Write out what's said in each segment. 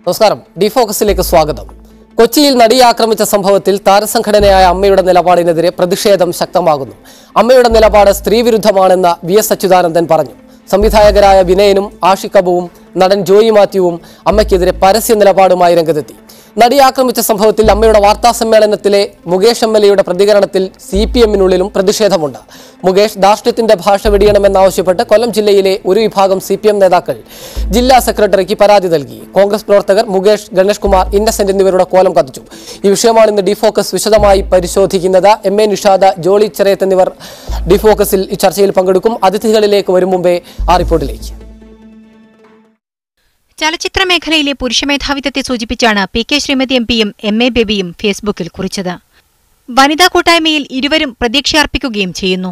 നമസ്കാരം. ഡിഫോക്കസിലേക്ക് സ്വാഗതം. കൊച്ചിയിൽ നടിയെ ആക്രമിച്ച സംഭവത്തിൽ താരസംഘടനയായ അമ്മയുടെ നിലപാടിനെതിരെ പ്രതിഷേധം ശക്തമാകുന്നു. അമ്മയുടെ നിലപാട് സ്ത്രീവിരുദ്ധമാണെന്ന് VS അച്യുതാനന്ദൻ പറഞ്ഞു. സംവിധായകരായ വിനയനും ആഷിഖ് അബുവും നടൻ ജോയി മാത്യുവും അമ്മയ്ക്കെതിരെ പരസ്യ നിലപാടുമായി രംഗത്തെത്തി. നടിയെ ആക്രമിച്ച സംഭവത്തിൽ അമ്മയുടെ വാർത്താ സമ്മേളനത്തിലെ മുകേഷ് MLA പ്രതികരണത്തിൽ CPM-നുള്ളിലും പ്രതിഷേധമുണ്ട്. മുകേഷ് ധാർഷ്ട്യത്തിന്റെ ഭാഷ വെടിയണമെന്നാവശ്യപ്പെട്ട് കൊല്ലം ജില്ലയിലെ ഒരു വിഭാഗം CPM നേതാക്കൾ ജില്ലാ സെക്രട്ടറിക്ക് പരാതി നൽകി. കോൺഗ്രസ് പ്രവർത്തകർ മുകേഷ്, ഗണേഷ് കുമാർ, ഇന്നസെന്റ് എന്നിവരുടെ കോലം കത്തിച്ചു. ഈ വിഷയമാണ് ഇന്ന് ഡിഫോക്കസ് വിശദമായി പരിശോധിക്കുന്നത്. MA നിഷാദ്, ജോളി ചെറിയത്ത് എന്നിവർ ഡിഫോക്കസിൽ ഈ ചർച്ചയിൽ പങ്കെടുക്കും. അതിഥികളിലേക്ക് വരും മുമ്പേ ആ റിപ്പോർട്ടിലേക്ക്. ചലച്ചിത്ര മേഖലയിലെ പുരുഷമേധാവിത്വത്തെ സൂചിപ്പിച്ചാണ് PK ശ്രീമതി MPയും MA ബേബിയും ഫേസ്ബുക്കിൽ കുറിച്ചത്. വനിതാ കൂട്ടായ്മയിൽ ഇരുവരും പ്രതീക്ഷയർപ്പിക്കുകയും ചെയ്യുന്നു.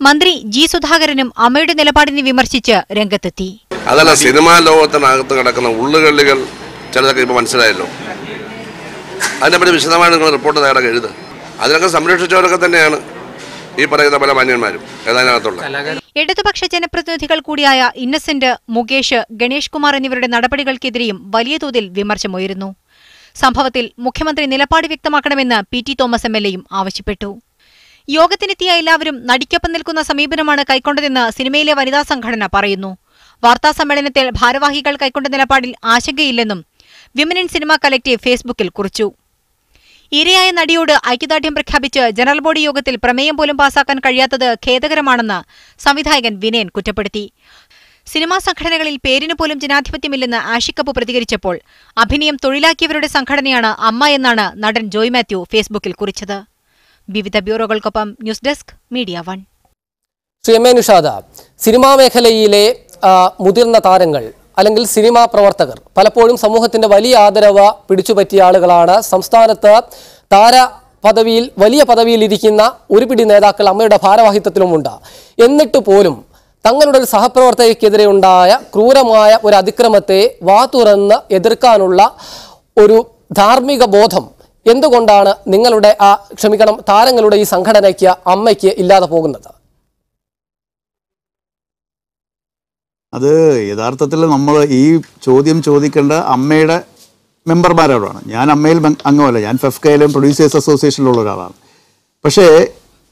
മന്ത്രി G സുധാകരനും അമ്മയുടെ നിലപാടിനെ വിമർശിച്ച് രംഗത്തെത്തി. അതല്ല, സിനിമാ ലോകത്തിനകത്ത് കിടക്കുന്ന ഉള്ളുകളികൾ ചിലതൊക്കെ ഇപ്പോൾ മനസ്സിലായല്ലോ. അതിനെപ്പറ്റി വിശദമായിട്ട് നിങ്ങൾ റിപ്പോർട്ട് തയ്യാറാക്കി എഴുതുക. അതിനൊക്കെ സംരക്ഷിച്ചവരൊക്കെ തന്നെയാണ് ഈ പറയുന്ന പല മാന്യന്മാരും. ഏതാനകത്തുള്ള ഇടതുപക്ഷ ജനപ്രതിനിധികൾ കൂടിയായ ഇന്നസെന്റ്, മുകേഷ്, ഗണേഷ് കുമാർ എന്നിവരുടെ നടപടികൾക്കെതിരെയും വലിയ തോതിൽ വിമർശമുയരുന്നു. സംഭവത്തിൽ മുഖ്യമന്ത്രി നിലപാട് വ്യക്തമാക്കണമെന്ന് PT തോമസ് MLAയും ആവശ്യപ്പെട്ടു. യോഗത്തിനെത്തിയ എല്ലാവരും നടിക്കൊപ്പം നിൽക്കുന്ന സമീപനമാണ് കൈക്കൊണ്ടതെന്ന് സിനിമയിലെ വനിതാ സംഘടന പറയുന്നു. വാർത്താസമ്മേളനത്തിൽ ഭാരവാഹികൾ കൈക്കൊണ്ട നിലപാടിൽ ആശങ്കയില്ലെന്നും വിമൻ ഇൻ സിനിമ കലക്ടീവ് ഫേസ്ബുക്കിൽ കുറിച്ചു. ഇരയായ നടിയോട് ഐക്യദാർഢ്യം പ്രഖ്യാപിച്ച് ജനറൽ ബോഡി യോഗത്തിൽ പ്രമേയം പോലും പാസാക്കാൻ കഴിയാത്തത് ഖേദകരമാണെന്ന് സംവിധായകൻ വിനയൻ കുറ്റപ്പെടുത്തി. സിനിമാ സംഘടനകളിൽ പേരിന് പോലും ജനാധിപത്യമില്ലെന്ന് ആഷിഖ് അബു പ്രതികരിച്ചപ്പോൾ അഭിനയം തൊഴിലാക്കിയവരുടെ സംഘടനയാണ് അമ്മ എന്നാണ് നടൻ ജോയ് മാത്യു ഫേസ്ബുക്കിൽ കുറിച്ചത്. വിവിധ ബ്യൂറോകൾക്കൊപ്പം news desk media 1. MA Nishad, സിനിമാ മേഖലയിലെ മുതിർന്ന താരങ്ങൾ അല്ലെങ്കിൽ സിനിമാ പ്രവർത്തകർ പലപ്പോഴും സമൂഹത്തിന്റെ വലിയ ആദരവ് പിടിച്ചുപറ്റിയ ആളുകളാണ്. സംസ്ഥാനത്ത് താരപദവിയിൽ വലിയ പദവിയിൽ ഇരിക്കുന്ന ഒരു പിടി നേതാക്കൾ അമ്മയുടെ ഭാരവാഹിത്വത്തിലുമുണ്ട്. എന്നിട്ട് പോലും തങ്ങളുടെ ഒരു സഹപ്രവർത്തകയ്ക്കെതിരെ ഉണ്ടായ ക്രൂരമായ ഒരു അതിക്രമത്തെ വാതുറന്ന് എതിർക്കാനുള്ള ഒരു ധാർമ്മിക ബോധം എന്തുകൊണ്ടാണ് നിങ്ങളുടെ താരങ്ങളുടെ ഈ സംഘടനയ്ക്ക്, അമ്മയ്ക്ക് ഇല്ലാതെ പോകുന്നത്? അത് യഥാർത്ഥത്തിൽ നമ്മൾ ഈ ചോദ്യം ചോദിക്കേണ്ട അമ്മയുടെ മെമ്പർമാരോടാണ്. ഞാൻ അമ്മയിൽ അംഗമല്ല, ഞാൻ FEFCAയിലും പ്രൊഡ്യൂസേഴ്സ് അസോസിയേഷനിലുള്ള ഒരാളാണ്. പക്ഷേ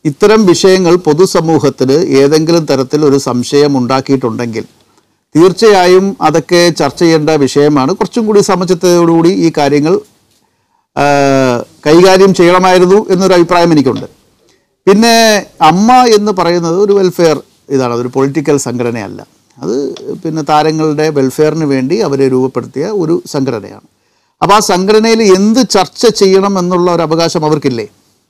ഇത്തരം വിഷയങ്ങൾ പൊതുസമൂഹത്തിൽ ഏതെങ്കിലും തരത്തിൽ ഒരു സംശയം ഉണ്ടാക്കിയിട്ടുണ്ടെങ്കിൽ തീർച്ചയായും അതൊക്കെ ചർച്ച ചെയ്യേണ്ട വിഷയമാണ്. കുറച്ചും കൂടി സമചിത്തതയോടുകൂടി ഈ കാര്യങ്ങൾ കൈകാര്യം ചെയ്യണമായിരുന്നു എന്നൊരു അഭിപ്രായം എനിക്കുണ്ട്. പിന്നെ അമ്മ എന്ന് പറയുന്നത് ഒരു വെൽഫെയർ ഇതാണ്, അതൊരു പൊളിറ്റിക്കൽ സംഘടനയല്ല. അത് പിന്നെ താരങ്ങളുടെ വെൽഫെയറിന് വേണ്ടി അവരെ രൂപപ്പെടുത്തിയ ഒരു സംഘടനയാണ്. അപ്പോൾ ആ സംഘടനയിൽ എന്ത് ചർച്ച ചെയ്യണം എന്നുള്ള ഒരു അവകാശം അവർക്കില്ലേ?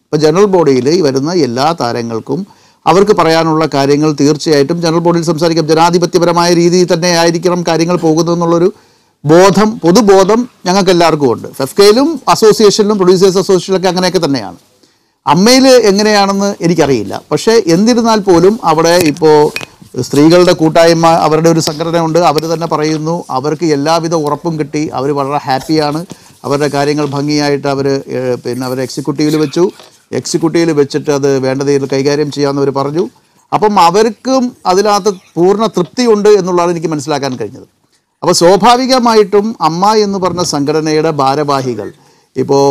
ഇപ്പോൾ ജനറൽ ബോഡിയിൽ വരുന്ന എല്ലാ താരങ്ങൾക്കും അവർക്ക് പറയാനുള്ള കാര്യങ്ങൾ തീർച്ചയായിട്ടും ജനറൽ ബോഡിയിൽ സംസാരിക്കാം. ജനാധിപത്യപരമായ രീതിയിൽ തന്നെ ആയിരിക്കണം കാര്യങ്ങൾ പോകുന്നതെന്നുള്ളൊരു ബോധം, പൊതുബോധം ഞങ്ങൾക്ക് എല്ലാവർക്കും ഉണ്ട്. FEFCAയിലും അസോസിയേഷനിലും പ്രൊഡ്യൂസേഴ്സ് അസോസിയേഷനിലൊക്കെ അങ്ങനെയൊക്കെ തന്നെയാണ്. അമ്മയിൽ എങ്ങനെയാണെന്ന് എനിക്കറിയില്ല. പക്ഷേ എന്നിരുന്നാൽ പോലും അവിടെ ഇപ്പോൾ സ്ത്രീകളുടെ കൂട്ടായ്മ, അവരുടെ ഒരു സംഘടന ഉണ്ട്. അവർ തന്നെ പറയുന്നു അവർക്ക് എല്ലാവിധ ഉറപ്പും കിട്ടി, അവർ വളരെ ഹാപ്പിയാണ്. അവരുടെ കാര്യങ്ങൾ ഭംഗിയായിട്ട് അവർ എക്സിക്യൂട്ടീവിൽ വെച്ചു. എക്സിക്യൂട്ടീവിൽ വെച്ചിട്ട് അത് വേണ്ട രീതിയിൽ കൈകാര്യം ചെയ്യാമെന്ന് അവർ പറഞ്ഞു. അപ്പം അവർക്കും അതിനകത്ത് പൂർണ്ണ തൃപ്തിയുണ്ട് എന്നുള്ളതാണ് എനിക്ക് മനസ്സിലാക്കാൻ കഴിഞ്ഞത്. അപ്പോൾ സ്വാഭാവികമായിട്ടും അമ്മ എന്ന് പറഞ്ഞ സംഘടനയുടെ ഭാരവാഹികൾ ഇപ്പോൾ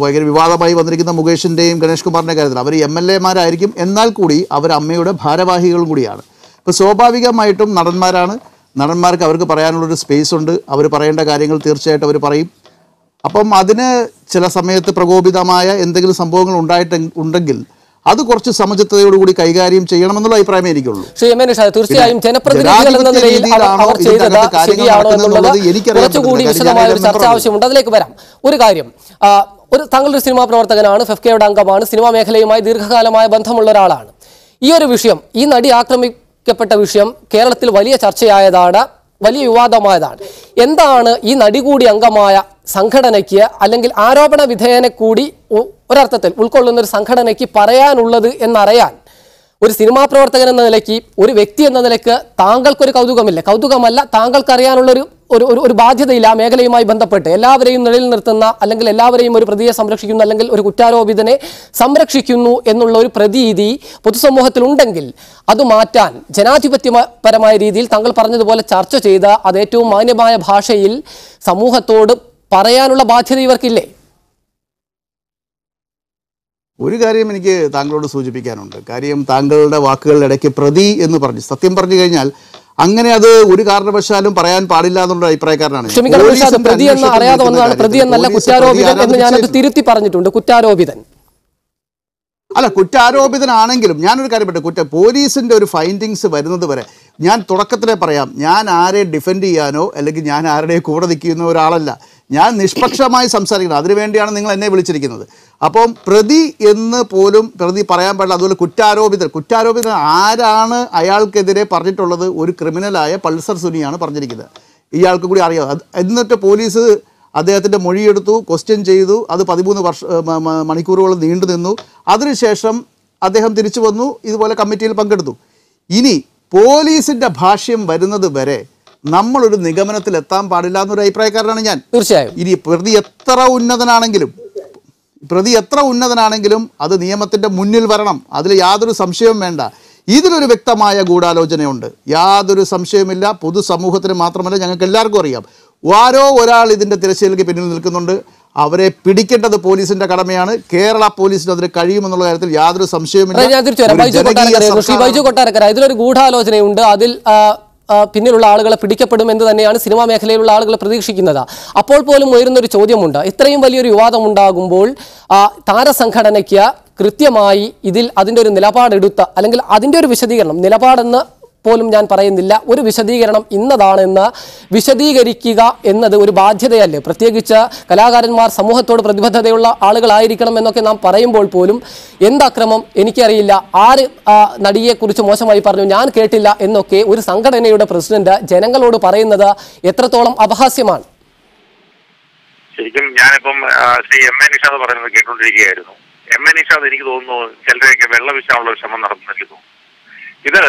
ഭയങ്കര വിവാദമായി വന്നിരിക്കുന്ന മുകേഷിൻ്റെയും ഗണേഷ് കുമാറിൻ്റെ കാര്യത്തിൽ അവർ MLAമാരായിരിക്കും, എന്നാൽ കൂടി അവർ അമ്മയുടെ ഭാരവാഹികളും കൂടിയാണ്. ഇപ്പോൾ സ്വാഭാവികമായിട്ടും നടന്മാരാണ്, നടന്മാർക്ക് അവർക്ക് പറയാനുള്ളൊരു സ്പേസ് ഉണ്ട്. അവർ പറയേണ്ട കാര്യങ്ങൾ തീർച്ചയായിട്ടും അവർ പറയും. അപ്പം അതിന് ചില സമയത്ത് പ്രകോപിതമായ എന്തെങ്കിലും സംഭവങ്ങൾ ഉണ്ടെങ്കിൽ അത് കുറച്ച് സമചിത്തതയോടുകൂടി കൈകാര്യം ചെയ്യണമെന്നുള്ള അഭിപ്രായമേ എനിക്കുള്ളൂ. തീർച്ചയായും ജനപ്രതിനിധികൾ എന്ന നിലയിൽ അവർ ചെയ്തത് ശരിയാണോ എന്നുള്ളത് കുറച്ചുകൂടി വിശദമായ ഒരു ചർച്ച ആവശ്യമുണ്ട്. അതിലേക്ക് വരാം. ഒരു കാര്യം, താങ്കളൊരു സിനിമാ പ്രവർത്തകനാണ്, FEFCAയുടെ അംഗമാണ്, സിനിമാ മേഖലയുമായി ദീർഘകാലമായ ബന്ധമുള്ള ഒരാളാണ്. ഈ ഒരു വിഷയം, ഈ നടി ആക്രമിക്കപ്പെട്ട വിഷയം കേരളത്തിൽ വലിയ ചർച്ചയായതാണ്, വലിയ വിവാദമായതാണ്. എന്താണ് ഈ നടി കൂടി അംഗമായ സംഘടനയ്ക്ക്, അല്ലെങ്കിൽ ആരോപണ വിധേയനെ കൂടി ഒരർത്ഥത്തിൽ ഉൾക്കൊള്ളുന്ന ഒരു സംഘടനയ്ക്ക് പറയാനുള്ളത് എന്നറിയാൻ ഒരു സിനിമാ പ്രവർത്തകൻ എന്ന നിലയ്ക്ക്, ഒരു വ്യക്തി എന്ന നിലയ്ക്ക് താങ്കൾക്കൊരു കൗതുകമല്ല, താങ്കൾക്ക് അറിയാനുള്ളൊരു ഒരു ബാധ്യതയില്ല ആ മേഖലയുമായി ബന്ധപ്പെട്ട് എല്ലാവരെയും നിഴലിൽ നിർത്തുന്ന അല്ലെങ്കിൽ എല്ലാവരെയും ഒരു പ്രതിയെ സംരക്ഷിക്കുന്നു അല്ലെങ്കിൽ ഒരു കുറ്റാരോപിതനെ സംരക്ഷിക്കുന്നു എന്നുള്ള ഒരു പ്രതീതി പൊതുസമൂഹത്തിൽ ഉണ്ടെങ്കിൽ അത് മാറ്റാൻ ജനാധിപത്യപരമായ രീതിയിൽ താങ്കൾ പറഞ്ഞതുപോലെ ചർച്ച ചെയ്ത് അത് ഏറ്റവും മാന്യമായ ഭാഷയിൽ സമൂഹത്തോട് പറയാനുള്ള ബാധ്യത ഇവർക്കില്ലേ? ഒരു കാര്യം എനിക്ക് താങ്കളോട് സൂചിപ്പിക്കാനുണ്ട്. കാര്യം താങ്കളുടെ വാക്കുകളുടെ ഇടയ്ക്ക് പ്രതി എന്ന് പറഞ്ഞു. സത്യം പറഞ്ഞു കഴിഞ്ഞാൽ അങ്ങനെ അത് ഒരു കാരണവശാലും പറയാൻ പാടില്ല എന്നുള്ള അഭിപ്രായക്കാരനാണ്. പ്രതി എന്ന് അറിയാതെ വന്നതാണ്, പ്രതി എന്നല്ല കുറ്റാരോപിതൻ എന്ന് ഞാനത് തിരുത്തി പറഞ്ഞിട്ടുണ്ട്. കുറ്റാരോപിതൻ അല്ല, കുറ്റാരോപിതനാണെങ്കിലും ഞാനൊരു കാര്യം പോലീസിന്റെ ഒരു ഫൈൻഡിങ്സ് വരുന്നത് വരെ ഞാൻ തുടക്കത്തിലേ പറയാം, ഞാൻ ആരെ ഡിഫെൻഡ് ചെയ്യാനോ അല്ലെങ്കിൽ ഞാൻ ആരുടെ കൂടെ നിൽക്കുന്ന ഒരാളല്ല. ഞാൻ നിഷ്പക്ഷമായി സംസാരിക്കുന്നത്, അതിനുവേണ്ടിയാണ് നിങ്ങൾ എന്നെ വിളിച്ചിരിക്കുന്നത്. അപ്പം പ്രതി എന്ന് പോലും പ്രതി പറയാൻ പാടില്ല. അതുപോലെ കുറ്റാരോപിതൻ ആരാണ് അയാൾക്കെതിരെ പറഞ്ഞിട്ടുള്ളത്? ഒരു ക്രിമിനലായ പൾസർ സുനിയാണ് പറഞ്ഞിരിക്കുന്നത്. ഇയാൾക്ക് കൂടി അറിയാം. എന്നിട്ട് പോലീസ് അദ്ദേഹത്തിൻ്റെ മൊഴിയെടുത്തു, ക്വസ്റ്റ്യൻ ചെയ്തു. അത് 13 മണിക്കൂറുകൾ നീണ്ടു നിന്നു. അതിനുശേഷം അദ്ദേഹം തിരിച്ചു വന്നു, ഇതുപോലെ കമ്മിറ്റിയിൽ പങ്കെടുത്തു. ഇനി പോലീസിൻ്റെ ഭാഷ്യം വരുന്നത് വരെ നമ്മളൊരു നിഗമനത്തിൽ എത്താൻ പാടില്ല എന്നൊരു അഭിപ്രായക്കാരനാണ് ഞാൻ. തീർച്ചയായും. ഇനി പ്രതി എത്ര ഉന്നതനാണെങ്കിലും അത് നിയമത്തിൻ്റെ മുന്നിൽ വരണം. അതിൽ യാതൊരു സംശയവും വേണ്ട. ഇതിലൊരു വ്യക്തമായ ഗൂഢാലോചനയുണ്ട്, യാതൊരു സംശയവുമില്ല. പൊതുസമൂഹത്തിന് മാത്രമല്ല, ഞങ്ങൾക്ക് എല്ലാവർക്കും അറിയാം. ആരോ ഒരാൾ ഇതിൻ്റെ തിരശ്ശീലയ്ക്ക് പിന്നിൽ നിൽക്കുന്നുണ്ട്. അവരെ പിടിക്കേണ്ടത് പോലീസിന്റെ കടമയാണ്. കേരള പോലീസിന് അതിന് കഴിയുമെന്നുള്ള കാര്യത്തിൽ യാതൊരു സംശയവുമില്ല. ബൈജു കൊട്ടാരക്കര, ഇതിലൊരു ഗൂഢാലോചനയുണ്ട്. അതിൽ പിന്നിലുള്ള ആളുകളെ പിടിക്കപ്പെടുമെന്ന് തന്നെയാണ് സിനിമാ മേഖലയിലുള്ള ആളുകൾ പ്രതീക്ഷിക്കുന്നത്. അപ്പോൾ പോലും ഉയരുന്നൊരു ചോദ്യമുണ്ട്. ഇത്രയും വലിയൊരു വിവാദം ഉണ്ടാകുമ്പോൾ താരസംഘടനയ്ക്ക് കൃത്യമായി ഇതിൽ അതിൻ്റെ ഒരു നിലപാടെടുത്ത അല്ലെങ്കിൽ അതിൻ്റെ ഒരു വിശദീകരണം, നിലപാടെന്ന് പോലും ഞാൻ പറയുന്നില്ല, ഒരു വിശദീകരണം ഇന്നതാണെന്ന് വിശദീകരിക്കുക എന്നത് ഒരു ബാധ്യതയല്ലേ? പ്രത്യേകിച്ച് കലാകാരന്മാർ സമൂഹത്തോട് പ്രതിബദ്ധതയുള്ള ആളുകളായിരിക്കണം എന്നൊക്കെ നാം പറയുമ്പോൾ പോലും എന്തക്രമം എനിക്കറിയില്ല, ആര് നടിയെക്കുറിച്ച് മോശമായി പറഞ്ഞു, ഞാൻ കേട്ടില്ല എന്നൊക്കെ ഒരു സംഘടനയുടെ പ്രസിഡന്റ് ജനങ്ങളോട് പറയുന്നത് എത്രത്തോളം അപഹാസ്യമാണ്. ശരിക്കും ഞാനിപ്പം ശ്രീ എം എ നിഷാദ് പറയുന്നത് കേട്ടുകൊണ്ടിരിക്കുകയായിരുന്നു. എം എ നിഷാദ് എനിക്ക് തോന്നുന്നു ചിലരെയൊക്കെ വെള്ളവിശാനുള്ള ഒരു ശ്രമം നടത്തുന്നില്ല. ഇത്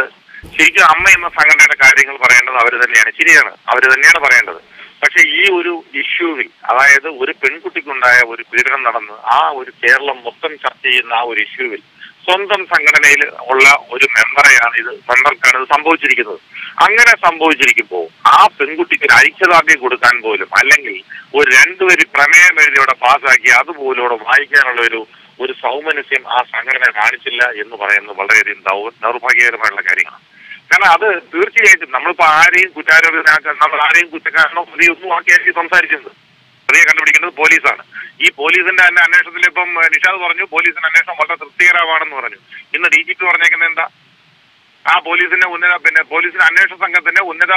ശരിക്കും അമ്മ എന്ന സംഘടനയുടെ കാര്യങ്ങൾ പറയേണ്ടത് അവർ തന്നെയാണ്. ശരിയാണ്, അവർ തന്നെയാണ് പറയേണ്ടത്. പക്ഷെ ഈ ഒരു ഇഷ്യൂവിൽ, അതായത് ഒരു പെൺകുട്ടിക്കുണ്ടായ ഒരു പീഡനം നടന്ന് ആ ഒരു കേരളം മൊത്തം ചർച്ച ചെയ്യുന്ന ആ ഒരു ഇഷ്യൂവിൽ സ്വന്തം സംഘടനയിൽ ഉള്ള ഒരു മെമ്പർക്കാണ് ഇത് സംഭവിച്ചിരിക്കുന്നത്. അങ്ങനെ സംഭവിച്ചിരിക്കുമ്പോൾ ആ പെൺകുട്ടിക്ക് ഒരു ഐക്യദാർഢ്യം കൊടുക്കാൻ പോലും, അല്ലെങ്കിൽ ഒരു 2 വരി പ്രമേയം എഴുതിയോടെ പാസ്സാക്കി അതുപോലും വായിക്കാനുള്ള ഒരു സൗമനസ്യം ആ സംഘടന കാണിച്ചില്ല എന്ന് പറയുന്നത് വളരെയധികം ദൗർഭാഗ്യകരമായുള്ള കാര്യമാണ്. കാരണം അത് തീർച്ചയായിട്ടും നമ്മളിപ്പോൾ ആരെയും കുറ്റാരോപിതനാക്കാൻ, നമ്മൾ ആരെയും കുറ്റക്കാരനോ പ്രതിയൊന്നും ആക്കിയായിരിക്കും സംസാരിക്കുന്നത്. പ്രതിയെ കണ്ടുപിടിക്കുന്നത് പോലീസാണ്. ഈ പോലീസിന്റെ തന്നെ അന്വേഷണത്തിൽ ഇപ്പം നിഷാദ് പറഞ്ഞു പോലീസിന്റെ അന്വേഷണം വളരെ തൃപ്തികരമാണെന്ന് പറഞ്ഞു. ഇന്ന് DGP പറഞ്ഞേക്കുന്നത് എന്താ? ആ പോലീസിന്റെ പോലീസിന്റെ അന്വേഷണ സംഘത്തിന്റെ ഉന്നത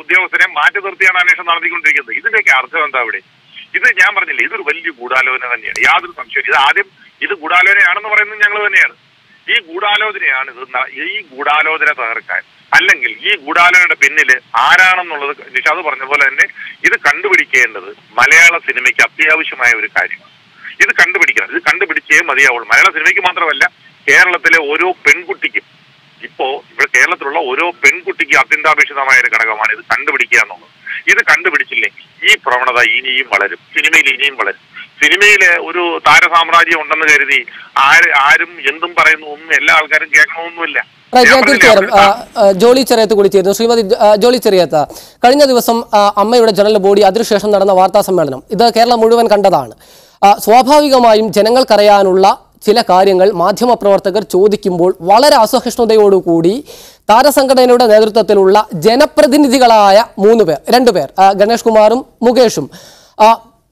ഉദ്യോഗസ്ഥരെ മാറ്റി നിർത്തിയാണ് അന്വേഷണം നടത്തിക്കൊണ്ടിരിക്കുന്നത്. ഇതിന്റെയൊക്കെ അർത്ഥം എന്താ ഇവിടെ? ഇത് ഞാൻ പറഞ്ഞില്ലേ, ഇതൊരു വലിയ ഗൂഢാലോചന തന്നെയാണ്, യാതൊരു സംശയവും. ഇത് ഗൂഢാലോചനയാണെന്ന് പറയുന്നത് ഞങ്ങൾ തന്നെയാണ്. ഈ ഗൂഢാലോചന തകർക്കാൻ, അല്ലെങ്കിൽ ഈ ഗൂഢാലോചനയുടെ പിന്നിൽ ആരാണെന്നുള്ളത് നിഷാദ് പറഞ്ഞ പോലെ തന്നെ ഇത് കണ്ടുപിടിക്കേണ്ടത് മലയാള സിനിമയ്ക്ക് അത്യാവശ്യമായ ഒരു കാര്യമാണ്. ഇത് കണ്ടുപിടിച്ചേ മതിയാവുള്ളൂ. മലയാള സിനിമയ്ക്ക് മാത്രമല്ല, കേരളത്തിലെ ഓരോ പെൺകുട്ടിക്കും, ഇവിടെ കേരളത്തിലുള്ള ഓരോ പെൺകുട്ടിക്കും അത്യന്താപേക്ഷിതമായ ഒരു ഘടകമാണ് ഇത് കണ്ടുപിടിക്കുക എന്നുള്ളത്. ഇത് കണ്ടുപിടിച്ചില്ലെങ്കിൽ ഈ പ്രവണത ഇനിയും വളരും, സിനിമയിൽ ഇനിയും വളരും. സിനിമയിലെ ഒരു താരസാമ്രാജ്യം ഉണ്ടെന്ന് കരുതി ആരും എന്തും പറയുന്നു, ഒന്നും എല്ലാ ആൾക്കാരും കേൾക്കണമെന്നില്ല. ജോളി ചെറിയത്ത് കൂടി ചേരുന്നു. ശ്രീമതി ജോളി ചെറിയത്ത്, കഴിഞ്ഞ ദിവസം അമ്മയുടെ ജനറൽ ബോഡി അതിനുശേഷം നടന്ന വാർത്താ സമ്മേളനം ഇത് കേരളം മുഴുവൻ കണ്ടതാണ്. സ്വാഭാവികമായും ജനങ്ങൾക്കറിയാനുള്ള ചില കാര്യങ്ങൾ മാധ്യമപ്രവർത്തകർ ചോദിക്കുമ്പോൾ വളരെ അസഹിഷ്ണുതയോടുകൂടി താരസംഘടനയുടെ നേതൃത്വത്തിലുള്ള ജനപ്രതിനിധികളായ 2 പേർ ഗണേഷ് കുമാറും മുകേഷും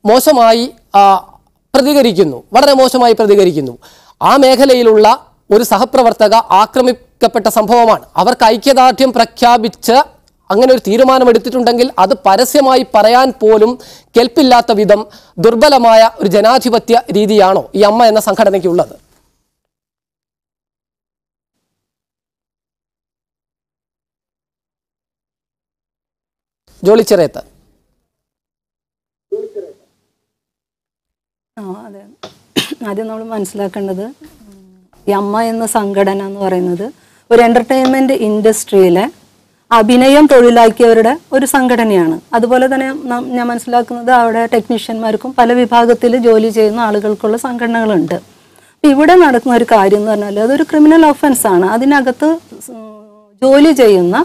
മോശമായി പ്രതികരിക്കുന്നു, വളരെ മോശമായി പ്രതികരിക്കുന്നു. ആ മേഖലയിലുള്ള ഒരു സഹപ്രവർത്തക ആക്രമിക്കപ്പെട്ട സംഭവമാണ്. അവർക്ക് ഐക്യദാർഢ്യം പ്രഖ്യാപിച്ച് അങ്ങനെ ഒരു തീരുമാനമെടുത്തിട്ടുണ്ടെങ്കിൽ അത് പരസ്യമായി പറയാൻ പോലും കെൽപ്പില്ലാത്ത വിധം ദുർബലമായ ഒരു ജനാധിപത്യ രീതിയാണോ ഈ അമ്മ എന്ന സംഘടനയ്ക്കുള്ളത്? ജോളി ചെറിയത്ത്. അതെ, ആദ്യം നമ്മൾ മനസ്സിലാക്കേണ്ടത് ഈ അമ്മ എന്ന സംഘടന എന്ന് പറയുന്നത് ഒരു എൻ്റർടൈൻമെൻറ്റ് ഇൻഡസ്ട്രിയിലെ അഭിനയം തൊഴിലാക്കിയവരുടെ ഒരു സംഘടനയാണ്. അതുപോലെ തന്നെ ഞാൻ മനസ്സിലാക്കുന്നത് അവിടെ ടെക്നീഷ്യന്മാർക്കും പല വിഭാഗത്തിൽ ജോലി ചെയ്യുന്ന ആളുകൾക്കുള്ള സംഘടനകളുണ്ട്. അപ്പം ഇവിടെ നടക്കുന്ന ഒരു കാര്യം എന്ന് പറഞ്ഞാൽ അതൊരു ക്രിമിനൽ ഒഫൻസ് ആണ്. അതിനകത്ത് ജോലി ചെയ്യുന്ന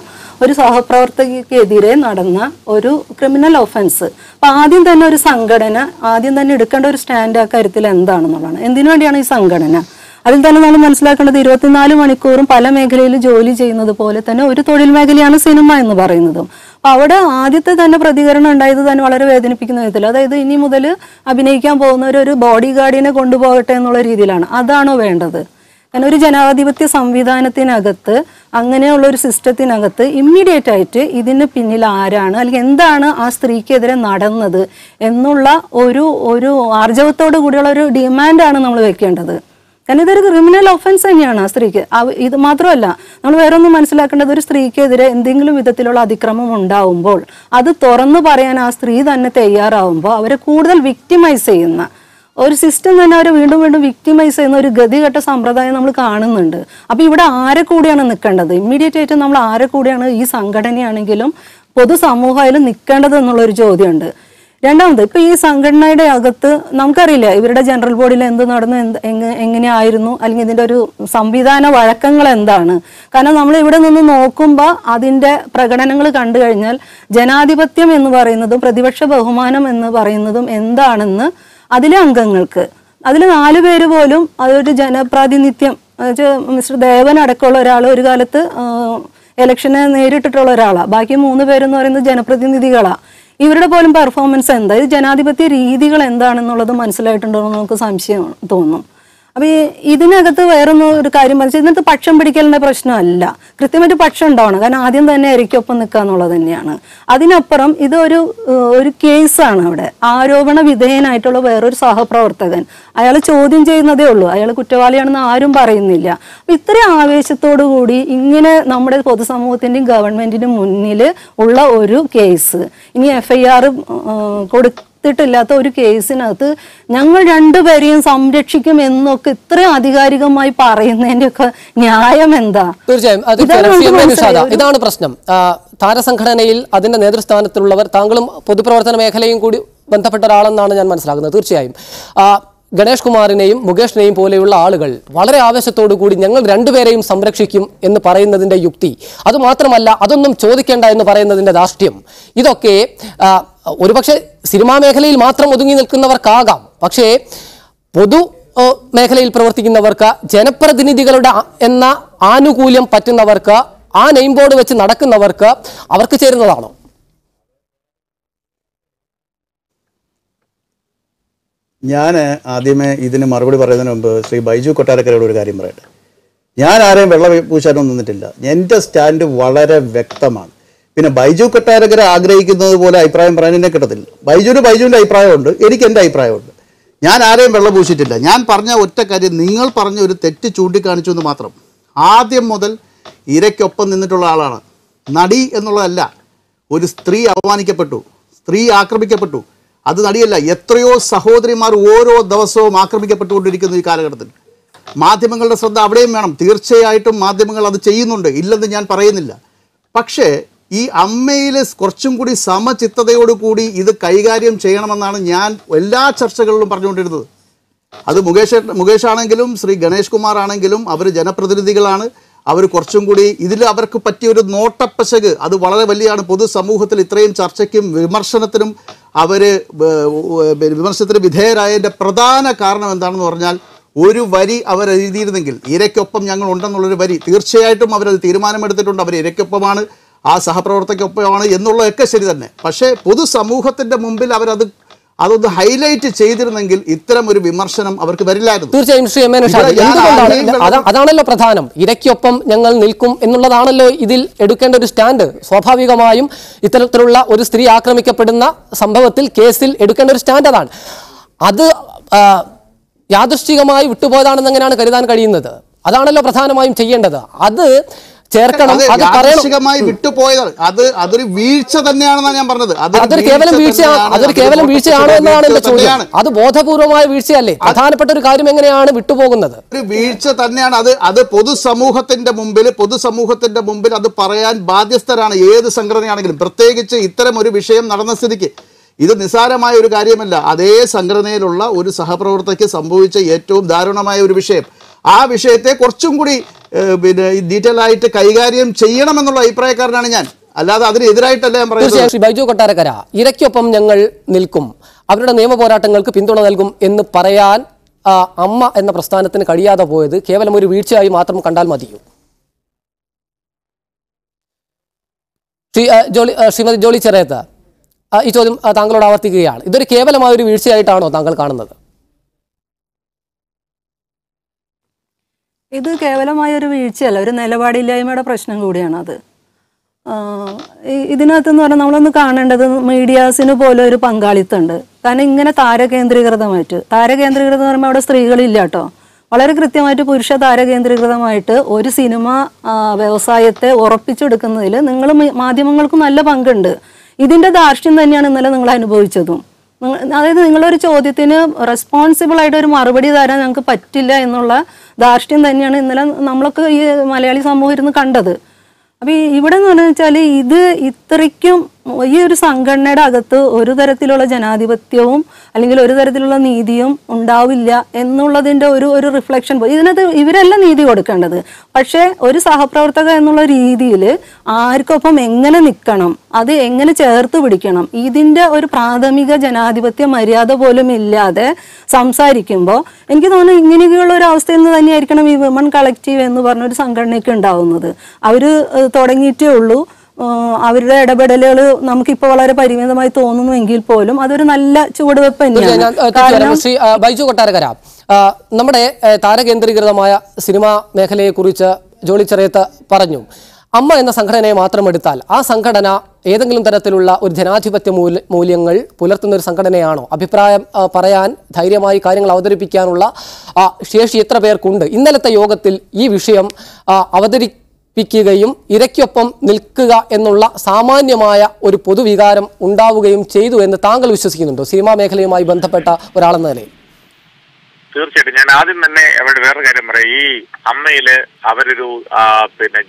ഒരു സഹപ്രവർത്തകയ്ക്കെതിരെ നടന്ന ഒരു ക്രിമിനൽ ഒഫൻസ്. അപ്പം ആദ്യം തന്നെ ഒരു സംഘടന ആദ്യം തന്നെ എടുക്കേണ്ട ഒരു സ്റ്റാൻഡ് ആ കാര്യത്തിൽ എന്താണെന്നുള്ളതാണ്. എന്തിനു വേണ്ടിയാണ് ഈ സംഘടന? അതിൽ തന്നെ നമ്മൾ മനസ്സിലാക്കേണ്ടത് 24 മണിക്കൂറും പല മേഖലയിൽ ജോലി ചെയ്യുന്നത് പോലെ തന്നെ ഒരു തൊഴിൽ മേഖലയാണ് സിനിമ എന്ന് പറയുന്നതും. അപ്പം അവിടെ ആദ്യത്തെ തന്നെ പ്രതികരണം ഉണ്ടായത് തന്നെ വളരെ വേദനിപ്പിക്കുന്ന വിധത്തിൽ, അതായത് ഇനി മുതൽ അഭിനയിക്കാൻ പോകുന്നവരൊരു ബോഡി ഗാർഡിനെ കൊണ്ടുപോകട്ടെ എന്നുള്ള രീതിയിലാണ്. അതാണോ വേണ്ടത്? കാരണം ഒരു ജനാധിപത്യ സംവിധാനത്തിനകത്ത് അങ്ങനെയുള്ള ഒരു സിസ്റ്റത്തിനകത്ത് ഇമ്മീഡിയറ്റ് ആയിട്ട് ഇതിന് പിന്നിൽ ആരാണ് അല്ലെങ്കിൽ എന്താണ് ആ സ്ത്രീക്കെതിരെ നടന്നത് എന്നുള്ള ഒരു ആർജവത്തോടു കൂടിയുള്ള ഒരു ഡിമാൻഡാണ് നമ്മൾ വെക്കേണ്ടത്. കാരണം ഇതൊരു ക്രിമിനൽ ഒഫൻസ് തന്നെയാണ് ആ സ്ത്രീക്ക്. ഇത് മാത്രമല്ല, നമ്മൾ വേറെ ഒന്നും മനസ്സിലാക്കേണ്ടത്, ഒരു സ്ത്രീക്കെതിരെ എന്തെങ്കിലും വിധത്തിലുള്ള അതിക്രമം ഉണ്ടാവുമ്പോൾ അത് തുറന്നു പറയാൻ ആ സ്ത്രീ തന്നെ തയ്യാറാവുമ്പോൾ അവരെ കൂടുതൽ വിക്ടിമൈസ് ചെയ്യുന്ന ഒരു സിസ്റ്റം തന്നെ അവരെ വീണ്ടും വീണ്ടും വിക്ടിമൈസ് ചെയ്യുന്ന ഒരു ഗതികെട്ട സമ്പ്രദായം നമ്മൾ കാണുന്നുണ്ട്. അപ്പോൾ ഇവിടെ ആരെ കൂടിയാണ് നിൽക്കേണ്ടത്? ഇമ്മീഡിയറ്റ് ആയിട്ട് നമ്മൾ ആരെ കൂടിയാണ് ഈ സംഘടനയാണെങ്കിലും പൊതുസമൂഹമായാലും നിൽക്കേണ്ടത് എന്നുള്ളൊരു ചോദ്യമുണ്ട്. രണ്ടാമത്, ഇപ്പം ഈ സംഘടനയുടെ അകത്ത് നമുക്കറിയില്ല ഇവരുടെ ജനറൽ ബോഡിയിൽ എന്ത് നടന്നു, എങ്ങനെയായിരുന്നു, അല്ലെങ്കിൽ ഇതിൻ്റെ ഒരു സംവിധാന വഴക്കങ്ങൾ എന്താണ്. കാരണം നമ്മൾ ഇവിടെ നിന്ന് നോക്കുമ്പോൾ അതിൻ്റെ പ്രകടനങ്ങൾ കണ്ടു കഴിഞ്ഞാൽ ജനാധിപത്യം എന്ന് പറയുന്നതും പ്രതിപക്ഷ ബഹുമാനം എന്ന് പറയുന്നതും എന്താണെന്ന് അതിലെ അംഗങ്ങൾക്ക്, അതിൽ 4 പേര് പോലും അതൊരു ജനപ്രാതിനിധ്യം, മിസ്റ്റർ ദേവൻ അടക്കമുള്ള ഒരാൾ ഒരു കാലത്ത് ഇലക്ഷനെ നേരിട്ടിട്ടുള്ള ഒരാളാണ്. ബാക്കി 3 പേരെന്ന് പറയുന്നത് ജനപ്രതിനിധികളാണ്. ഇവരുടെ പോലും പെർഫോമൻസ് എന്താ, ഇത് ജനാധിപത്യ രീതികൾ എന്താണെന്നുള്ളത് മനസ്സിലായിട്ടുണ്ടോ എന്ന് നമുക്ക് സംശയം തോന്നും. അപ്പോൾ ഇതിനകത്ത് വേറൊന്നും ഒരു കാര്യം മനസ്സിൽ, ഇതിനകത്ത് പക്ഷം പിടിക്കലിൻ്റെ പ്രശ്നമല്ല, കൃത്യമായിട്ട് പക്ഷം ഉണ്ടാവണം. കാരണം ആദ്യം തന്നെ ഇരയ്ക്കൊപ്പം നിൽക്കുക എന്നുള്ളത് തന്നെയാണ്. അതിനപ്പുറം ഇതൊരു കേസാണ്. അവിടെ ആരോപണ വിധേയനായിട്ടുള്ള വേറൊരു സഹപ്രവർത്തകൻ, അയാൾ ചോദ്യം ചെയ്യുന്നതേ ഉള്ളൂ, അയാൾ കുറ്റവാളിയാണെന്ന് ആരും പറയുന്നില്ല. അപ്പം ഇത്രയും ആവേശത്തോടു കൂടി ഇങ്ങനെ നമ്മുടെ പൊതുസമൂഹത്തിൻ്റെയും ഗവൺമെൻറ്റിനും മുന്നിൽ ഉള്ള ഒരു കേസ്, ഇനി FIR ില്ലാത്ത ഒരു കേസിനകത്ത് ഞങ്ങൾ 2 പേരെയും സംരക്ഷിക്കും എന്നൊക്കെ ഇത്രയും ആധികാരികമായി പറയുന്നതിന്റെ ഒക്കെ ന്യായം എന്താ? തീർച്ചയായും ഇതാണ് പ്രശ്നം. താരസംഘടനയിൽ അതിന്റെ നേതൃസ്ഥാനത്തുള്ളവർ, താങ്കളും പൊതുപ്രവർത്തന മേഖലയും കൂടി ബന്ധപ്പെട്ട ഒരാളെന്നാണ് ഞാൻ മനസ്സിലാക്കുന്നത്. തീർച്ചയായും ഗണേഷ് കുമാറിനെയും മുകേഷിനെയും പോലെയുള്ള ആളുകൾ വളരെ ആവേശത്തോടു കൂടി ഞങ്ങൾ 2 പേരെയും സംരക്ഷിക്കും എന്ന് പറയുന്നതിൻ്റെ യുക്തി, അതുമാത്രമല്ല അതൊന്നും ചോദിക്കേണ്ട എന്ന് പറയുന്നതിൻ്റെ ധാർഷ്ട്യം, ഇതൊക്കെ ഒരുപക്ഷെ സിനിമാ മേഖലയിൽ മാത്രം ഒതുങ്ങി നിൽക്കുന്നവർക്കാകാം. പക്ഷേ പൊതു മേഖലയിൽ പ്രവർത്തിക്കുന്നവർക്ക്, ജനപ്രതിനിധികളുടെ എന്ന ആനുകൂല്യം പറ്റുന്നവർക്ക്, ആ നെയിം ബോർഡ് വെച്ച് നടക്കുന്നവർക്ക് അവർക്ക് ചേരുന്നതാണോ? ഞാൻ ആദ്യമേ ഇതിന് മറുപടി പറയുന്നതിന് മുമ്പ് ശ്രീ ബൈജു കൊട്ടാരക്കരയോട് ഒരു കാര്യം പറയട്ടെ. ഞാൻ ആരെയും വെള്ളം പൂശാനൊന്നും നിന്നിട്ടില്ല. എൻ്റെ സ്റ്റാൻഡ് വളരെ വ്യക്തമാണ്. പിന്നെ ബൈജു കൊട്ടാരക്കര ആഗ്രഹിക്കുന്നത് പോലെ അഭിപ്രായം പറയാൻ എന്നെ കിട്ടത്തില്ല. ബൈജുവിൻ്റെ അഭിപ്രായമുണ്ട്, എനിക്ക് എൻ്റെ അഭിപ്രായമുണ്ട്. ഞാൻ ആരെയും വെള്ളം പൂശിട്ടില്ല. ഞാൻ പറഞ്ഞ ഒറ്റ കാര്യം, നിങ്ങൾ പറഞ്ഞ ഒരു തെറ്റ് ചൂണ്ടിക്കാണിച്ചു എന്ന് മാത്രം. ആദ്യം മുതൽ ഇരയ്ക്കൊപ്പം നിന്നിട്ടുള്ള ആളാണ്. നടി എന്നുള്ളതല്ല. ഒരു സ്ത്രീ അപമാനിക്കപ്പെട്ടു, സ്ത്രീ ആക്രമിക്കപ്പെട്ടു, അത് നടിയല്ല, എത്രയോ സഹോദരിമാർ ഓരോ ദിവസവും ആക്രമിക്കപ്പെട്ടുകൊണ്ടിരിക്കുന്ന ഈ കാലഘട്ടത്തിൽ മാധ്യമങ്ങളുടെ ശ്രദ്ധ അവിടെയും വേണം. തീർച്ചയായിട്ടും മാധ്യമങ്ങൾ അത് ചെയ്യുന്നുണ്ട്, ഇല്ലെന്ന് ഞാൻ പറയുന്നില്ല. പക്ഷേ ഈ അമ്മയിൽ കുറച്ചും കൂടി സമചിത്തതയോടുകൂടി ഇത് കൈകാര്യം ചെയ്യണമെന്നാണ് ഞാൻ എല്ലാ ചർച്ചകളിലും പറഞ്ഞുകൊണ്ടിരുന്നത്. അത് മുകേഷ് ആണെങ്കിലും ശ്രീ ഗണേഷ് കുമാർ ആണെങ്കിലും അവർ ജനപ്രതിനിധികളാണ്. അവർ കുറച്ചും കൂടി ഇതിൽ അവർക്ക് പറ്റിയൊരു നോട്ടപ്പശക് അത് വളരെ വലിയാണ്. പൊതുസമൂഹത്തിൽ ഇത്രയും ചർച്ചയ്ക്കും വിമർശനത്തിനും വിമർശനത്തിന് വിധേയരായതിൻ്റെ പ്രധാന കാരണം എന്താണെന്ന് പറഞ്ഞാൽ, ഒരു വരി അവർ എഴുതിയിരുന്നെങ്കിൽ, ഇരയ്ക്കൊപ്പം ഞങ്ങൾ ഉണ്ടെന്നുള്ളൊരു വരി, തീർച്ചയായിട്ടും അവരത് തീരുമാനമെടുത്തിട്ടുണ്ട്. അവർ ഇരയ്ക്കൊപ്പമാണ്, ആ സഹപ്രവർത്തകക്കൊപ്പമാണ് എന്നുള്ളതൊക്കെ ശരി തന്നെ. പക്ഷേ പൊതുസമൂഹത്തിൻ്റെ മുമ്പിൽ അതൊന്ന് ഹൈലൈറ്റ് ചെയ്തിരുന്നെങ്കിൽ ഇത്തരം ഒരു വിമർശനം അവർക്ക് വരില്ലായിരുന്നു. തീർച്ചയായും ശ്രീ എം എ നിഷാദ്, അതാണല്ലോ പ്രധാനം. ഇരയ്ക്കൊപ്പം ഞങ്ങൾ നിൽക്കും എന്നുള്ളതാണല്ലോ ഇതിൽ എടുക്കേണ്ട ഒരു സ്റ്റാൻഡ്. സ്വാഭാവികമായും ഇത്തരത്തിലുള്ള ഒരു സ്ത്രീ ആക്രമിക്കപ്പെടുന്ന സംഭവത്തിൽ, കേസിൽ എടുക്കേണ്ട ഒരു സ്റ്റാൻഡ് അതാണ്. അത് യാദൃശ്ചികമായി വിട്ടുപോയതാണെന്ന് എങ്ങനെയാണ് കരുതാൻ കഴിയുന്നത്? അതാണല്ലോ പ്രധാനമായും ചെയ്യേണ്ടത്. അത് ചേർക്കണം, അത് പറയണം. യാദൃശ്ചികമായി വിട്ടുപോയതാണ്. അതൊരു വീഴ്ച തന്നെയാണെന്നാണ് ഞാൻ പറഞ്ഞത്. അതൊരു കേവലം വീഴ്ചയാണോ എന്നാണ് എന്റെ ചോദ്യം. അത് ബോധപൂർവമായ വീഴ്ചയല്ലേ? പ്രധാനപ്പെട്ട ഒരു കാര്യം എങ്ങനെയാണ് വിട്ടുപോകുന്നത്? ഒരു വീഴ്ച തന്നെയാണ്. അത് പൊതുസമൂഹത്തിന്റെ മുമ്പിൽ അത് പറയാൻ ബാധ്യസ്ഥരാണ് ഏത് സംഘടനയാണെങ്കിലും. പ്രത്യേകിച്ച് ഇത്തരം ഒരു വിഷയം നടന്ന സ്ഥിതിക്ക് ഇത് നിസ്സാരമായ ഒരു കാര്യമല്ല. അതേ സംഘടനയിലുള്ള ഒരു സഹപ്രവർത്തകയ്ക്ക് സംഭവിച്ച ഏറ്റവും ദാരുണമായ ഒരു വിഷയം, ആ വിഷയത്തെ കുറച്ചും കൂടി ഡീറ്റെയിൽ ആയിട്ട് കൈകാര്യം ചെയ്യണമെന്നുള്ള അഭിപ്രായക്കാരനാണ് ഞാൻ. അല്ലാതെ അതിനെതിരായിട്ടല്ല ഞാൻ പറയുന്നത്. ശ്രീ ബൈജു കൊട്ടാരക്കര, ഇരയ്ക്കൊപ്പം ഞങ്ങൾ നിൽക്കും, അവരുടെ നിയമ പോരാട്ടങ്ങൾക്ക് പിന്തുണ നൽകും എന്ന് പറയാൻ അമ്മ എന്ന പ്രസ്ഥാനത്തിന് കഴിയാതെ പോയത് കേവലം ഒരു വീഴ്ചയായി മാത്രം കണ്ടാൽ മതിയോ? ശ്രീമതി ജോളി ചെറിയത്ത്, ഈ ചോദ്യം താങ്കളോട് ആവർത്തിക്കുകയാണ്. ഇതൊരു കേവലമായ ഒരു വീഴ്ചയായിട്ടാണോ താങ്കൾ കാണുന്നത്? ഇത് കേവലമായ ഒരു വീഴ്ചയല്ല, ഒരു നിലപാടില്ലായ്മയുടെ പ്രശ്നം കൂടിയാണ് അത്. ഇതിനകത്തെന്ന് പറഞ്ഞാൽ നമ്മളൊന്ന് കാണേണ്ടത് മീഡിയാസിന് പോലെ ഒരു പങ്കാളിത്തമുണ്ട്. കാരണം ഇങ്ങനെ താരകേന്ദ്രീകൃതമായിട്ട് എന്ന് പറയുമ്പോൾ അവിടെ സ്ത്രീകളില്ല കേട്ടോ, വളരെ കൃത്യമായിട്ട് പുരുഷ താരകേന്ദ്രീകൃതമായിട്ട് ഒരു സിനിമ വ്യവസായത്തെ ഉറപ്പിച്ചെടുക്കുന്നതിൽ നിങ്ങൾ മാധ്യമങ്ങൾക്കും നല്ല പങ്കുണ്ട്. ഇതിൻ്റെ ധാർഷ്ട്യം തന്നെയാണ് ഇന്നലെ നിങ്ങൾ അനുഭവിച്ചതും. അതായത് നിങ്ങളൊരു ചോദ്യത്തിന് റെസ്പോൺസിബിൾ ആയിട്ട് ഒരു മറുപടി തരാൻ ഞങ്ങൾക്ക് പറ്റില്ല എന്നുള്ള ധാർഷ്ട്യം തന്നെയാണ് ഇന്നലെ നമ്മളൊക്കെ ഈ മലയാളി സമൂഹം ഇരുന്ന് കണ്ടത്. അപ്പോൾ ഇവിടെ എന്ന് പറഞ്ഞു വെച്ചാൽ ഇത് ഇത്രയ്ക്കും ഈ ഒരു സംഘടനയുടെ അകത്ത് ഒരു തരത്തിലുള്ള ജനാധിപത്യവും അല്ലെങ്കിൽ ഒരു തരത്തിലുള്ള നീതിയും ഉണ്ടാവില്ല എന്നുള്ളതിൻ്റെ ഒരു റിഫ്ലക്ഷൻ പോയി. ഇതിനകത്ത് ഇവരല്ല നീതി കൊടുക്കേണ്ടത്, പക്ഷേ ഒരു സഹപ്രവർത്തക എന്നുള്ള രീതിയിൽ ആർക്കൊപ്പം എങ്ങനെ നിൽക്കണം, അത് എങ്ങനെ ചേർത്ത് പിടിക്കണം, ഇതിൻ്റെ ഒരു പ്രാഥമിക ജനാധിപത്യ മര്യാദ പോലും ഇല്ലാതെ സംസാരിക്കുമ്പോൾ എനിക്ക് തോന്നുന്നു ഇങ്ങനെയൊക്കെയുള്ള ഒരു അവസ്ഥയിൽ നിന്ന് തന്നെയായിരിക്കണം ഈ വിമൺ കളക്റ്റീവ് എന്ന് പറഞ്ഞൊരു സംഘടനയ്ക്ക് ഉണ്ടാവുന്നത്. അവർ തുടങ്ങിയിട്ടേ ഉള്ളൂ. അവരുടെ ഇടപെടലുകൾ നമുക്കിപ്പോൾ വളരെ പരിമിതമായി തോന്നുന്നുവെങ്കിൽ പോലും അതൊരു നല്ല ചുവടുവെപ്പ് തന്നെയാണ്. ശ്രീ ബൈജു കൊട്ടാരക്കര, നമ്മുടെ താരകേന്ദ്രീകൃതമായ സിനിമാ മേഖലയെക്കുറിച്ച് ജോളി ചെറിയത്ത് പറഞ്ഞു. അമ്മ എന്ന സംഘടനയെ മാത്രം എടുത്താൽ ആ സംഘടന ഏതെങ്കിലും തരത്തിലുള്ള ഒരു ജനാധിപത്യ മൂല്യങ്ങൾ പുലർത്തുന്ന ഒരു സംഘടനയാണോ? അഭിപ്രായം പറയാൻ, ധൈര്യമായി കാര്യങ്ങൾ അവതരിപ്പിക്കാനുള്ള ശേഷി എത്ര പേർക്കുണ്ട്? ഇന്നലത്തെ യോഗത്തിൽ ഈ വിഷയം അവതരിപ്പിക്കുകയും ഇരയ്ക്കൊപ്പം നിൽക്കുക എന്നുള്ള സാമാന്യമായ ഒരു പൊതുവികാരം ഉണ്ടാവുകയും ചെയ്തു എന്ന് താങ്കൾ വിശ്വസിക്കുന്നുണ്ടോ, സിനിമാ മേഖലയുമായി ബന്ധപ്പെട്ട ഒരാളെന്ന നിലയിൽ? തീർച്ചയായിട്ടും. ഞാൻ ആദ്യം തന്നെ അവരുടെ വേറൊരു കാര്യം പറയാം. ഈ അമ്മയില് അവരൊരു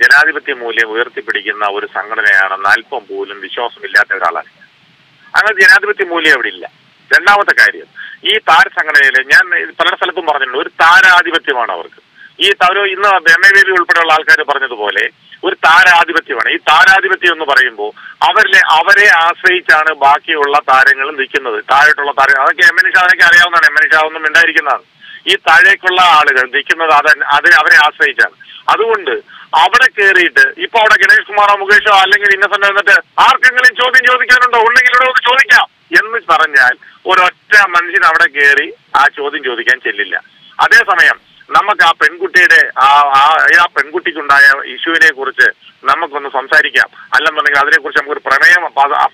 ജനാധിപത്യ മൂല്യം ഉയർത്തിപ്പിടിക്കുന്ന ഒരു സംഘടനയാണെന്ന് അല്പം പോലും വിശ്വാസമില്ലാത്ത ഒരാളാണ്. അങ്ങനെ ജനാധിപത്യ മൂല്യം അവിടെ ഇല്ല. രണ്ടാമത്തെ കാര്യം, ഈ താരസംഘടനയില് ഞാൻ പല സ്ഥലത്തും പറഞ്ഞിട്ടുണ്ട്, ഒരു താരാധിപത്യമാണ് അവർക്ക്. ഈ ഇന്ന് MA ബേബി ഉൾപ്പെടെയുള്ള ആൾക്കാർ പറഞ്ഞതുപോലെ ഒരു താരാധിപത്യമാണ്. ഈ താരാധിപത്യം എന്ന് പറയുമ്പോൾ അവരെ ആശ്രയിച്ചാണ് ബാക്കിയുള്ള താരങ്ങൾ നിൽക്കുന്നത്. താഴോട്ടുള്ള താരങ്ങൾ അതൊക്കെ MA നിഷാദിനൊക്കെ അറിയാവുന്നതാണ്. MA നിഷാദ് ഒന്നും ഉണ്ടായിരിക്കുന്നതാണ്. ഈ താഴേക്കുള്ള ആളുകൾ നിൽക്കുന്നത് അവരെ ആശ്രയിച്ചാണ്. അതുകൊണ്ട് അവിടെ കയറിയിട്ട് ഇപ്പൊ അവിടെ ഗണേഷ് കുമാറോ മുകേഷോ അല്ലെങ്കിൽ ഇന്നസെന്റ് എന്നിട്ട് ആർക്കെങ്കിലും ചോദ്യം ചോദിക്കാനുണ്ടോ, ഉണ്ടെങ്കിൽ ഇവിടെ ഒന്ന് ചോദിക്കാം എന്ന് പറഞ്ഞാൽ ഒരൊറ്റ മനുഷ്യൻ അവിടെ കയറി ആ ചോദ്യം ചോദിക്കാൻ ചെല്ലില്ല. അതേസമയം നമുക്ക് ആ പെൺകുട്ടിയുടെ ആ പെൺകുട്ടിക്കുണ്ടായ ഇഷ്യൂവിനെ കുറിച്ച് നമുക്കൊന്ന് സംസാരിക്കാം. അല്ലെന്നുണ്ടെങ്കിൽ അതിനെക്കുറിച്ച് നമുക്കൊരു പ്രമേയം,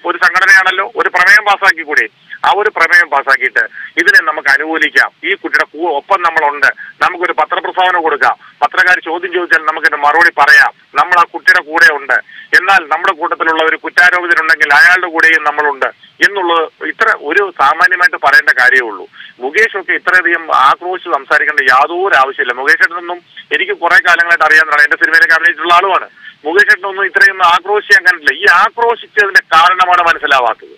ഒരു സംഘടനയാണല്ലോ, ഒരു പ്രമേയം പാസ്സാക്കിക്കൂടെ? ആ ഒരു പ്രമേയം പാസ്സാക്കിയിട്ട് ഇതിനെ നമുക്ക് അനുകൂലിക്കാം. ഈ കുട്ടിയുടെ ഒപ്പം നമ്മളുണ്ട്. നമുക്കൊരു പത്രപ്രസ്താവന കൊടുക്കാം. പത്രക്കാർ ചോദ്യം ചോദിച്ചാൽ നമുക്കിന് മറുപടി പറയാം. നമ്മൾ ആ കുട്ടിയുടെ കൂടെ ഉണ്ട്. എന്നാൽ നമ്മുടെ കൂട്ടത്തിലുള്ള ഒരു കുറ്റാരോപിതനുണ്ടെങ്കിൽ അയാളുടെ കൂടെയും നമ്മളുണ്ട് എന്നുള്ളത് ഇത്ര ഒരു സാമാന്യമായിട്ട് പറയേണ്ട കാര്യമേ ഉള്ളൂ. മുകേഷൊക്കെ ഇത്രയധികം ആക്രോശിച്ച് സംസാരിക്കേണ്ട യാതൊരു ആവശ്യമില്ല. മുകേഷ് ഏട്ടനൊന്നും എനിക്ക് കുറെ കാലങ്ങളായിട്ട് അറിയാവുന്നതാണ്. എന്റെ സിനിമയിലൊക്കെ അഭിനയിച്ചിട്ടുള്ള ആളുമാണ്. മുകേഷ് ഏട്ടനൊന്നും ഇത്രയൊന്നും ആക്രോശിക്കാൻ കണ്ടിട്ടില്ല. ഈ ആക്രോശിച്ചതിന്റെ കാരണമാണ് മനസ്സിലാവാത്തത്.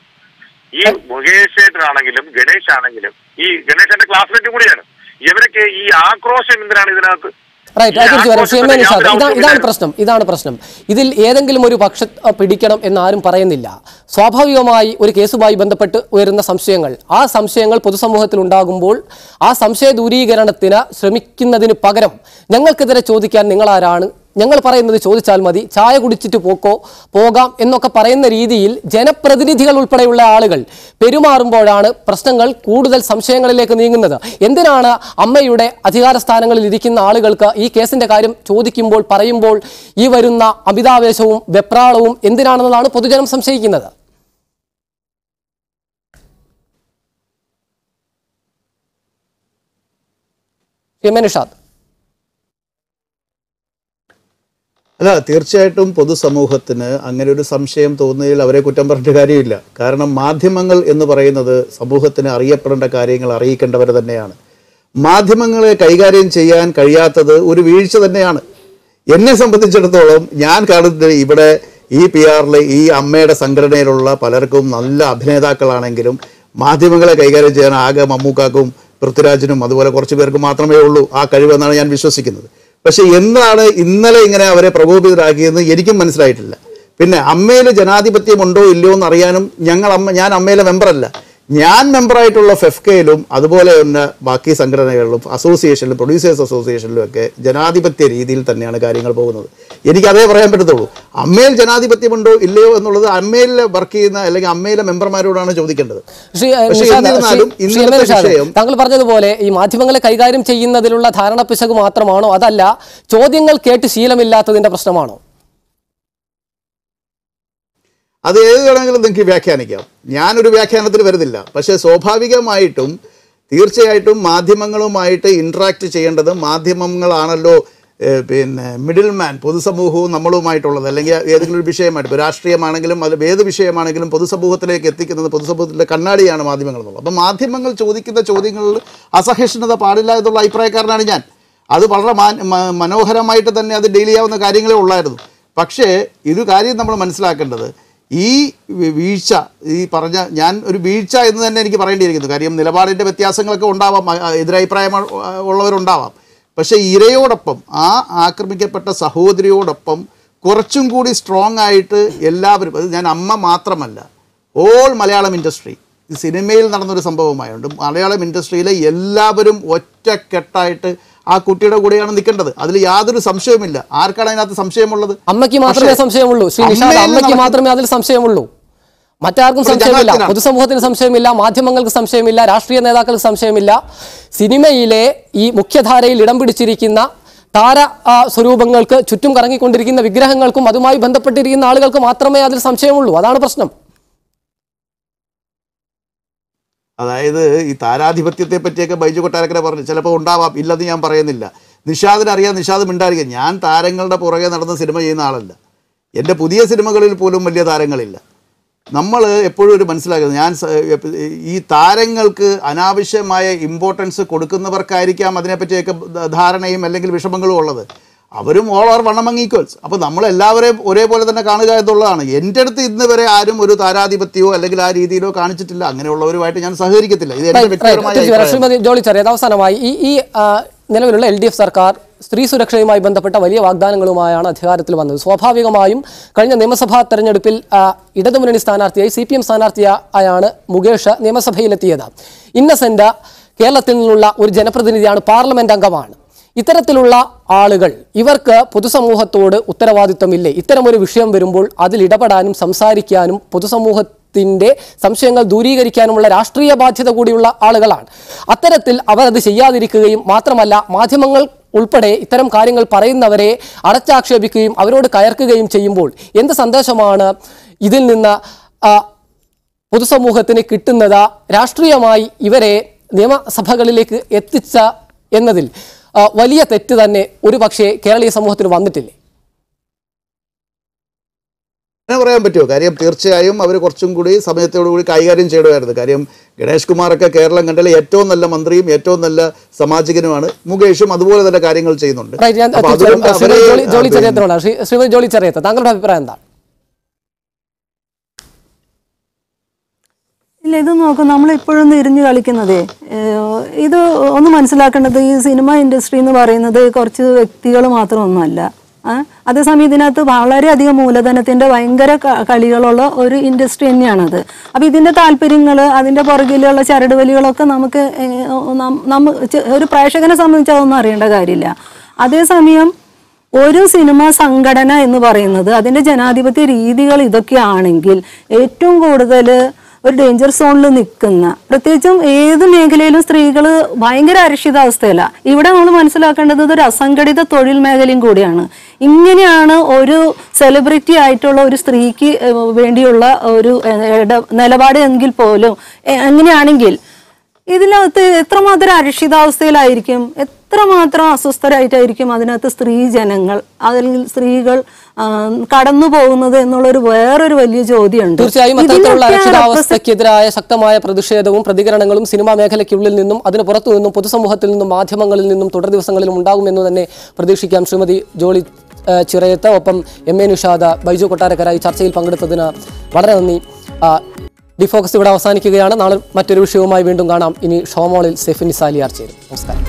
ഈ മുകേഷ് ഏട്ടനാണെങ്കിലും ഗണേഷ് ആണെങ്കിലും ഈ ഗണേശന്റെ ക്ലാസ്മേറ്റ് കൂടിയാണ്. ഇവരൊക്കെ ഈ ആക്രോശം എന്തിനാണ് ഇതിനകത്ത്? ഇതാണ് പ്രശ്നം. ഇതിൽ ഏതെങ്കിലും ഒരു പക്ഷ പിടിക്കണം എന്നാരും പറയുന്നില്ല. സ്വാഭാവികമായി ഒരു കേസുമായി ബന്ധപ്പെട്ട് ഉയരുന്ന സംശയങ്ങൾ, ആ സംശയങ്ങൾ പൊതുസമൂഹത്തിൽ ഉണ്ടാകുമ്പോൾ ആ സംശയ ദൂരീകരണത്തിന് ശ്രമിക്കുന്നതിന് പകരം ഞങ്ങൾക്കെതിരെ ചോദിക്കാൻ നിങ്ങളാരാണ്, ഞങ്ങൾ പറയുന്നത് ചോദിച്ചാൽ മതി, ചായ കുടിച്ചിട്ട് പോകാം എന്നൊക്കെ പറയുന്ന രീതിയിൽ ജനപ്രതിനിധികൾ ഉൾപ്പെടെയുള്ള ആളുകൾ പെരുമാറുമ്പോഴാണ് പ്രശ്നങ്ങൾ കൂടുതൽ സംശയങ്ങളിലേക്ക് നീങ്ങുന്നത്. എന്തിനാണ് അമ്മയുടെ അധികാര സ്ഥാനങ്ങളിൽ ഇരിക്കുന്ന ആളുകൾക്ക് ഈ കേസിന്റെ കാര്യം ചോദിക്കുമ്പോൾ പറയുമ്പോൾ ഈ വരുന്ന അമിതാവേശവും വെപ്രാളവും എന്തിനാണെന്നതാണ് പൊതുജനം സംശയിക്കുന്നത്. MA നിഷാദ്, അല്ല, തീർച്ചയായിട്ടും പൊതുസമൂഹത്തിന് അങ്ങനെ ഒരു സംശയം തോന്നുന്നതിൽ അവരെ കുറ്റം പറഞ്ഞിട്ട് കാര്യമില്ല. കാരണം മാധ്യമങ്ങൾ എന്ന് പറയുന്നത് സമൂഹത്തിന് അറിയപ്പെടേണ്ട കാര്യങ്ങൾ അറിയിക്കേണ്ടവർ തന്നെയാണ്. മാധ്യമങ്ങളെ കൈകാര്യം ചെയ്യാൻ കഴിയാത്തത് ഒരു വീഴ്ച തന്നെയാണ്. എന്നെ സംബന്ധിച്ചിടത്തോളം ഞാൻ കാണുന്നത് ഇവിടെ ഈ PR-ലെ ഈ അമ്മയുടെ സംഘടനയിലുള്ള പലർക്കും നല്ല അഭിനേതാക്കളാണെങ്കിലും മാധ്യമങ്ങളെ കൈകാര്യം ചെയ്യാൻ ആകെ മമ്മൂക്കാക്കും പൃഥ്വിരാജിനും അതുപോലെ കുറച്ച് പേർക്ക് മാത്രമേ ഉള്ളൂ ആ കഴിവെന്നാണ് ഞാൻ വിശ്വസിക്കുന്നത്. പക്ഷെ എന്താണ് ഇന്നലെ ഇങ്ങനെ അവരെ പ്രകോപിതരാക്കിയെന്ന് എനിക്കും മനസ്സിലായിട്ടില്ല. പിന്നെ അമ്മയിൽ ജനാധിപത്യമുണ്ടോ ഇല്ലയോ എന്ന് അറിയാനും ഞാൻ അമ്മയിലെ മെമ്പറല്ല. ഞാൻ മെമ്പറായിട്ടുള്ള ഫെഫ്കയിലും അതുപോലെ തന്നെ ബാക്കി സംഘടനകളിലും അസോസിയേഷനിലും പ്രൊഡ്യൂസേഴ്സ് അസോസിയേഷനിലും ഒക്കെ ജനാധിപത്യ രീതിയിൽ തന്നെയാണ് കാര്യങ്ങൾ പോകുന്നത്. എനിക്കതേ പറയാൻ പറ്റത്തുള്ളൂ. അമ്മയിൽ ജനാധിപത്യമുണ്ടോ ഇല്ലയോ എന്നുള്ളത് അമ്മയിൽ വർക്ക് ചെയ്യുന്ന അല്ലെങ്കിൽ അമ്മയിലെ മെമ്പർമാരോടാണ് ചോദിക്കേണ്ടത്. താങ്കൾ പറഞ്ഞതുപോലെ ഈ മാധ്യമങ്ങളെ കൈകാര്യം ചെയ്യുന്നതിലുള്ള ധാരണ പിശക് മാത്രമാണോ, അതല്ല ചോദ്യങ്ങൾ കേട്ട് ശീലമില്ലാത്തതിന്റെ പ്രശ്നമാണോ? അത് ഏത് വേണമെങ്കിലും നിങ്ങൾക്ക് വ്യാഖ്യാനിക്കാം. ഞാനൊരു വ്യാഖ്യാനത്തിൽ വരുന്നില്ല. പക്ഷേ സ്വാഭാവികമായിട്ടും തീർച്ചയായിട്ടും മാധ്യമങ്ങളുമായിട്ട് ഇൻട്രാക്ട് ചെയ്യേണ്ടത് മാധ്യമങ്ങളാണല്ലോ. പിന്നെ മിഡിൽ മാൻ പൊതുസമൂഹവും നമ്മളുമായിട്ടുള്ളത്, അല്ലെങ്കിൽ ഏതെങ്കിലും ഒരു വിഷയമായിട്ട് ഇപ്പോൾ രാഷ്ട്രീയമാണെങ്കിലും അത് ഏത് വിഷയമാണെങ്കിലും പൊതുസമൂഹത്തിലേക്ക് എത്തിക്കുന്നത് പൊതുസമൂഹത്തിൻ്റെ കണ്ണാടിയാണ് മാധ്യമങ്ങൾ എന്നുള്ളത്. അപ്പോൾ മാധ്യമങ്ങൾ ചോദിക്കുന്ന ചോദ്യങ്ങളിൽ അസഹിഷ്ണുത പാടില്ല എന്നുള്ള അഭിപ്രായക്കാരനാണ് ഞാൻ. അത് വളരെ മനോഹരമായിട്ട് തന്നെ അത് ഡീൽ ചെയ്യാവുന്ന കാര്യങ്ങളേ ഉള്ളായിരുന്നു. പക്ഷേ ഒരു കാര്യം നമ്മൾ മനസ്സിലാക്കേണ്ടത്, ഈ വീഴ്ച ഈ പറഞ്ഞ ഞാൻ ഒരു വീഴ്ച എന്ന് തന്നെ എനിക്ക് പറയേണ്ടിയിരിക്കുന്നു. കാര്യം നിലപാടിൻ്റെ വ്യത്യാസങ്ങളൊക്കെ ഉണ്ടാവാം, എതിരഭിപ്രായം ഉള്ളവരുണ്ടാവാം. പക്ഷേ ഇരയോടൊപ്പം ആ ആക്രമിക്കപ്പെട്ട സഹോദരിയോടൊപ്പം കുറച്ചും കൂടി സ്ട്രോങ് ആയിട്ട് എല്ലാവരും, അത് ഞാൻ അമ്മ മാത്രമല്ല, ഓൾ മലയാളം ഇൻഡസ്ട്രി, ഈ സിനിമയിൽ നടന്നൊരു സംഭവമായുണ്ട്. മലയാളം ഇൻഡസ്ട്രിയിലെ എല്ലാവരും ഒറ്റക്കെട്ടായിട്ട് ആ കുട്ടിയുടെ കൂടെയാണ് നിൽക്കേണ്ടത്. അതിൽ യാതൊരു സംശയവുമില്ല. ആർക്കാണ് അതിനകത്ത് സംശയമുള്ളത്? അമ്മയ്ക്ക് മാത്രമേ സംശയമുള്ളൂ. ശ്രീ നിഷാദ്, അമ്മയ്ക്ക് മാത്രമേ അതിൽ സംശയമുള്ളൂ. മറ്റാർക്കും സംശയമില്ല. പൊതുസമൂഹത്തിന് സംശയമില്ല, മാധ്യമങ്ങൾക്ക് സംശയമില്ല, രാഷ്ട്രീയ നേതാക്കൾക്ക് സംശയമില്ല. സിനിമയിലെ ഈ മുഖ്യധാരയിൽ ഇടം പിടിച്ചിരിക്കുന്ന താര സ്വരൂപങ്ങൾക്ക് ചുറ്റും കറങ്ങിക്കൊണ്ടിരിക്കുന്ന വിഗ്രഹങ്ങൾക്കും അതുമായി ബന്ധപ്പെട്ടിരിക്കുന്ന ആളുകൾക്ക് മാത്രമേ അതിൽ സംശയമുള്ളൂ. അതാണ് പ്രശ്നം. അതായത് ഈ താരാധിപത്യത്തെ പറ്റിയൊക്കെ ബൈജു കൊട്ടാരക്കര പറഞ്ഞു, ചിലപ്പോൾ ഉണ്ടാവാം, ഇല്ലെന്ന് ഞാൻ പറയുന്നില്ല. നിഷാദിനറിയാം, നിഷാദ് മിണ്ടായിരിക്കും. ഞാൻ താരങ്ങളുടെ പുറകെ നടന്ന് സിനിമ ചെയ്യുന്ന ആളല്ല. എൻ്റെ പുതിയ സിനിമകളിൽ പോലും വലിയ താരങ്ങളില്ല. നമ്മൾ എപ്പോഴും ഒരു മനസ്സിലാക്കുന്നത്, ഞാൻ ഈ താരങ്ങൾക്ക് അനാവശ്യമായ ഇമ്പോർട്ടൻസ് കൊടുക്കുന്നവർക്കായിരിക്കാം അതിനെപ്പറ്റിയൊക്കെ ധാരണയും അല്ലെങ്കിൽ വിഷമങ്ങളും ഉള്ളത്. അവരും all are one among equals. അപ്പോൾ നമ്മളെല്ലാവരെയും ഒരേപോലെ തന്നെ കാണുക എന്നുള്ളതാണ്. എൻ്റെ അടുത്ത് ഇന്ന് വരെ ആരും ഒരു താരാധിപത്യമോ അല്ലെങ്കിൽ ആ രീതിയിലോ കാണിച്ചിട്ടില്ല. അങ്ങനെയുള്ളവരുമായിട്ട് ഞാൻ സഹകരിക്കത്തില്ല. ഇത് എൻ്റെ വ്യക്തിപരമായ. ശ്രീമതി ജോളി ചെറിയാൻ, അവസാനമായി ഈ നിലവിലുള്ള LDF സർക്കാർ സ്ത്രീ സുരക്ഷയുമായി ബന്ധപ്പെട്ട വലിയ വാഗ്ദാനങ്ങളുമായാണ് അധികാരത്തിൽ വന്നത്. സ്വാഭാവികമായും കഴിഞ്ഞ നിയമസഭാ തെരഞ്ഞെടുപ്പിൽ ഇടതുമുന്നണി സ്ഥാനാർത്ഥിയായി CPM സ്ഥാനാർത്ഥിയായാണ് മുകേഷ് നിയമസഭയിലെത്തിയത്. ഇന്നസെന്റ് കേരളത്തിൽ നിന്നുള്ള ഒരു ജനപ്രതിനിധിയാണ്, പാർലമെന്റ് അംഗമാണ്. ഇത്തരത്തിലുള്ള ആളുകൾ, ഇവർക്ക് പൊതുസമൂഹത്തോട് ഉത്തരവാദിത്വമില്ലേ? ഇത്തരമൊരു വിഷയം വരുമ്പോൾ അതിൽ ഇടപെടാനും സംസാരിക്കാനും പൊതുസമൂഹത്തിൻ്റെ സംശയങ്ങൾ ദൂരീകരിക്കാനുമുള്ള രാഷ്ട്രീയ ബാധ്യത കൂടിയുള്ള ആളുകളാണ്. അത്തരത്തിൽ അവർ അത് ചെയ്യാതിരിക്കുകയും മാത്രമല്ല മാധ്യമങ്ങൾ ഉൾപ്പെടെ ഇത്തരം കാര്യങ്ങൾ പറയുന്നവരെ അടച്ചാക്ഷേപിക്കുകയും അവരോട് കയർക്കുകയും ചെയ്യുമ്പോൾ എന്ത് സന്ദേശമാണ് ഇതിൽ നിന്ന് പൊതുസമൂഹത്തിന് കിട്ടുന്നത്? രാഷ്ട്രീയമായി ഇവരെ നിയമസഭകളിലേക്ക് എത്തിച്ച എന്നതിൽ വലിയ തെറ്റ് തന്നെ ഒരു പക്ഷേ കേരളീയ സമൂഹത്തിന് വന്നിട്ടില്ലേ? അങ്ങനെ പറയാൻ പറ്റുമോ? കാര്യം തീർച്ചയായും അവർ കുറച്ചും കൂടി സമയത്തോടുകൂടി കൈകാര്യം ചെയ്യണമായിരുന്നു. കാര്യം ഗണേഷ് കുമാറൊക്കെ കേരളം കണ്ടതിൽ ഏറ്റവും നല്ല മന്ത്രിയും ഏറ്റവും നല്ല സാമാജികനുമാണ്. മുകേഷും അതുപോലെ തന്നെ കാര്യങ്ങൾ ചെയ്യുന്നുണ്ട്. ശ്രീമതി ജോളി ചെറിയത്ത്, താങ്കളുടെ അഭിപ്രായം എന്താണ്? ഇല്ല, ഇത് നോക്കും, നമ്മളിപ്പോഴൊന്നും ഇരിഞ്ഞു കളിക്കുന്നതേ. ഇത് ഒന്ന് മനസ്സിലാക്കേണ്ടത്, ഈ സിനിമ ഇൻഡസ്ട്രി എന്ന് പറയുന്നത് കുറച്ച് വ്യക്തികൾ മാത്രമൊന്നുമല്ല. അതേസമയം ഇതിനകത്ത് വളരെയധികം മൂലധനത്തിൻ്റെ ഭയങ്കര കളികളുള്ള ഒരു ഇൻഡസ്ട്രി തന്നെയാണത്. അപ്പോൾ ഇതിൻ്റെ താല്പര്യങ്ങൾ, അതിൻ്റെ പുറകിലുള്ള ചരടുവലികളൊക്കെ നമുക്ക് ഒരു പ്രേക്ഷകനെ സംബന്ധിച്ച് അതൊന്നും അറിയേണ്ട കാര്യമില്ല. അതേസമയം ഒരു സിനിമ സംഘടന എന്ന് പറയുന്നത് അതിൻ്റെ ജനാധിപത്യ രീതികൾ ഇതൊക്കെയാണെങ്കിൽ ഏറ്റവും കൂടുതൽ ഒരു ഡേഞ്ചർ സോണിൽ നിൽക്കുന്ന, പ്രത്യേകിച്ചും ഏത് മേഖലയിലും സ്ത്രീകൾ ഭയങ്കര അരക്ഷിതാവസ്ഥയില്ല. ഇവിടെ നമ്മൾ മനസ്സിലാക്കേണ്ടത് ഒരു അസംഘടിത തൊഴിൽ മേഖലയും കൂടിയാണ്. ഇങ്ങനെയാണ് ഒരു സെലിബ്രിറ്റി ആയിട്ടുള്ള ഒരു സ്ത്രീക്ക് വേണ്ടിയുള്ള ഒരു നിലപാട് എങ്കിൽ പോലും അങ്ങനെയാണെങ്കിൽ ഇതിനകത്ത് എത്രമാത്രം അരക്ഷിതാവസ്ഥയിലായിരിക്കും, എത്രമാത്രം അസ്വസ്ഥരായിട്ടായിരിക്കും അതിനകത്ത് സ്ത്രീ ജനങ്ങൾ അല്ലെങ്കിൽ സ്ത്രീകൾ കടന്നു പോകുന്നത് എന്നുള്ളൊരു വേറൊരു വലിയ ചോദ്യമുണ്ട്. തീർച്ചയായും അത്തരത്തിലുള്ള അരക്ഷിതാവസ്ഥയ്ക്കെതിരായ ശക്തമായ പ്രതിഷേധവും പ്രതികരണങ്ങളും സിനിമാ മേഖലയ്ക്കുള്ളിൽ നിന്നും അതിന് പുറത്തു നിന്നും പൊതുസമൂഹത്തിൽ നിന്നും മാധ്യമങ്ങളിൽ നിന്നും തുടർ ദിവസങ്ങളിലും ഉണ്ടാകുമെന്ന് തന്നെ പ്രതീക്ഷിക്കാം. ശ്രീമതി ജോളി ചിറയത്ത്, ഒപ്പം MA നിഷാദ്, ബൈജു കൊട്ടാരക്കര ഈ ചർച്ചയിൽ പങ്കെടുത്തതിന് വളരെ നന്ദി. ഡിഫോക്കസ് ഇവിടെ അവസാനിക്കുകയാണ്. നാളെ മറ്റൊരു വിഷയവുമായി വീണ്ടും കാണാം. ഇനി ഷോമോളിൽ സെഫിൻ സാലിയാർ ചേരും. നമസ്കാരം.